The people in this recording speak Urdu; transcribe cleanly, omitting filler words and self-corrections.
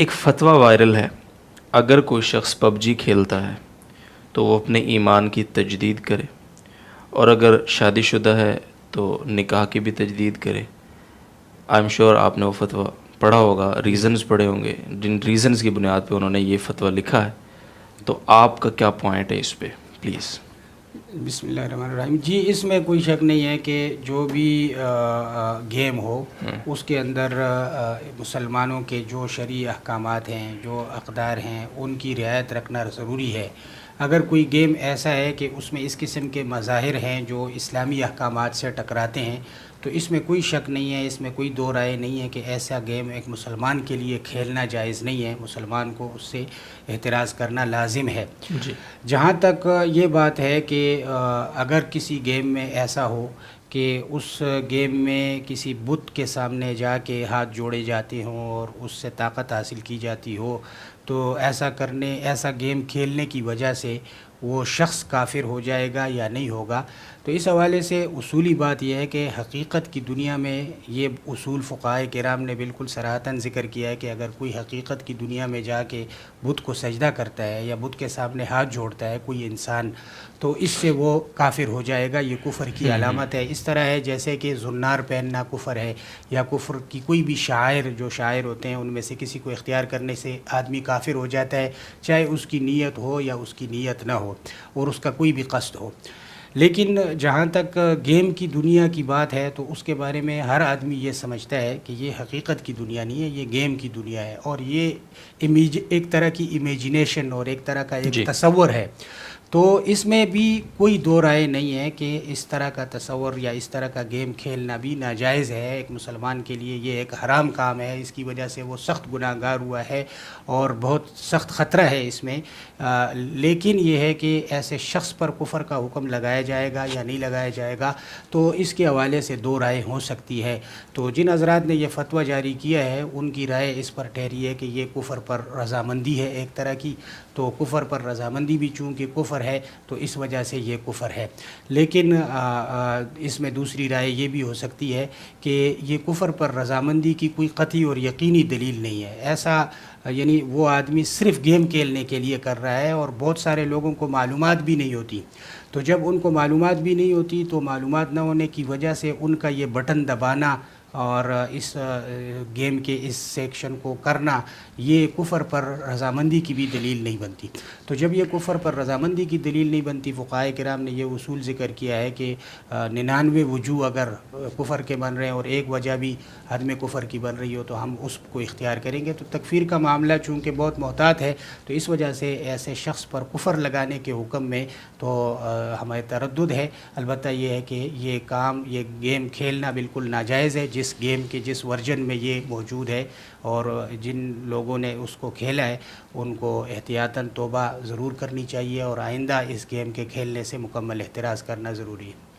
ایک فتویٰ وائرل ہے، اگر کوئی شخص پب جی کھیلتا ہے تو وہ اپنے ایمان کی تجدید کرے، اور اگر شادی شدہ ہے تو نکاح کی بھی تجدید کرے۔ آئی ایم شیور آپ نے وہ فتویٰ پڑھا ہوگا، ریزنز پڑھے ہوں گے، جن ریزنز کی بنیاد پہ انہوں نے یہ فتویٰ لکھا ہے۔ تو آپ کا کیا پوائنٹ ہے اس پہ، پلیز؟ بسم اللہ الرحمن الرحیم۔ جی، اس میں کوئی شک نہیں ہے کہ جو بھی گیم ہو اس کے اندر مسلمانوں کے جو شرعی احکامات ہیں، جو اقدار ہیں، ان کی رعایت رکھنا ضروری ہے۔ اگر کوئی گیم ایسا ہے کہ اس میں اس قسم کے مظاہر ہیں جو اسلامی احکامات سے ٹکراتے ہیں، تو اس میں کوئی شک نہیں ہے، اس میں کوئی دو رائے نہیں ہے کہ ایسا گیم ایک مسلمان کے لیے کھیلنا جائز نہیں ہے، مسلمان کو اس سے احتراز کرنا لازم ہے۔ جی جہاں تک یہ بات ہے کہ اگر کسی گیم میں ایسا ہو کہ اس گیم میں کسی بت کے سامنے جا کے ہاتھ جوڑے جاتے ہوں اور اس سے طاقت حاصل کی جاتی ہو، تو ایسا گیم کھیلنے کی وجہ سے وہ شخص کافر ہو جائے گا یا نہیں ہوگا۔ تو اس حوالے سے اصولی بات یہ ہے کہ حقیقت کی دنیا میں یہ اصول فقہائے کرام نے بالکل صراحتاً ذکر کیا ہے کہ اگر کوئی حقیقت کی دنیا میں جا کے بت کو سجدہ کرتا ہے یا بت کے سامنے ہاتھ جوڑتا ہے کوئی انسان، تو اس سے وہ کافر ہو جائے گا، یہ کفر کی علامت ہے۔ اس طرح ہے جیسے کہ زنار پہننا کفر ہے، یا کفر کی کوئی بھی جو شاعر ہوتے ہیں ان میں سے کسی کو اختیار کرنے سے آدمی کافر ہو جاتا ہے، چاہے اس کی نیت ہو یا اس کی نیت نہ ہو اور اس کا کوئی بھی قصد ہو۔ لیکن جہاں تک گیم کی دنیا کی بات ہے تو اس کے بارے میں ہر آدمی یہ سمجھتا ہے کہ یہ حقیقت کی دنیا نہیں ہے، یہ گیم کی دنیا ہے، اور یہ ایک طرح کی امیجنیشن اور ایک طرح کا ایک جی تصور ہے۔ تو اس میں بھی کوئی دو رائے نہیں ہے کہ اس طرح کا تصور یا اس طرح کا گیم کھیلنا بھی ناجائز ہے۔ ایک مسلمان کے لیے یہ ایک حرام کام ہے، اس کی وجہ سے وہ سخت گناہ گار ہوا ہے اور بہت سخت خطرہ ہے اس میں۔ لیکن یہ ہے کہ ایسے شخص پر کفر کا حکم لگایا جائے گا یا نہیں لگایا جائے گا، تو اس کے حوالے سے دو رائے ہو سکتی ہے۔ تو جن حضرات نے یہ فتویٰ جاری کیا ہے ان کی رائے اس پر ٹھہری ہے کہ یہ کفر پر رضامندی ہے ایک طرح کی، تو کفر پر رضامندی بھی چونکہ کفر ہے تو اس وجہ سے یہ کفر ہے۔ لیکن اس میں دوسری رائے یہ بھی ہو سکتی ہے کہ یہ کفر پر رضامندی کی کوئی قطعی اور یقینی دلیل نہیں ہے۔ ایسا یعنی وہ آدمی صرف گیم کھیلنے کے لیے کر رہا ہے اور بہت سارے لوگوں کو معلومات بھی نہیں ہوتی، تو جب ان کو معلومات بھی نہیں ہوتی تو معلومات نہ ہونے کی وجہ سے ان کا یہ بٹن دبانا اور اس گیم کے اس سیکشن کو کرنا یہ کفر پر رضامندی کی بھی دلیل نہیں بنتی۔ تو جب یہ کفر پر رضامندی کی دلیل نہیں بنتی، فقہائے کرام نے یہ اصول ذکر کیا ہے کہ 99 وجوہ اگر کفر کے بن رہے ہیں اور ایک وجہ بھی حد میں کفر کی بن رہی ہو تو ہم اس کو اختیار کریں گے۔ تو تکفیر کا معاملہ چونکہ بہت محتاط ہے تو اس وجہ سے ایسے شخص پر کفر لگانے کے حکم میں تو ہمیں تردد ہے۔ البتہ یہ ہے کہ یہ گیم کھیلنا بالکل ناجائز ہے، جس گیم کے جس ورژن میں یہ موجود ہے، اور جن لوگوں نے اس کو کھیلا ہے ان کو احتیاطاً توبہ ضرور کرنی چاہیے اور آئندہ اس گیم کے کھیلنے سے مکمل احتراز کرنا ضروری ہے۔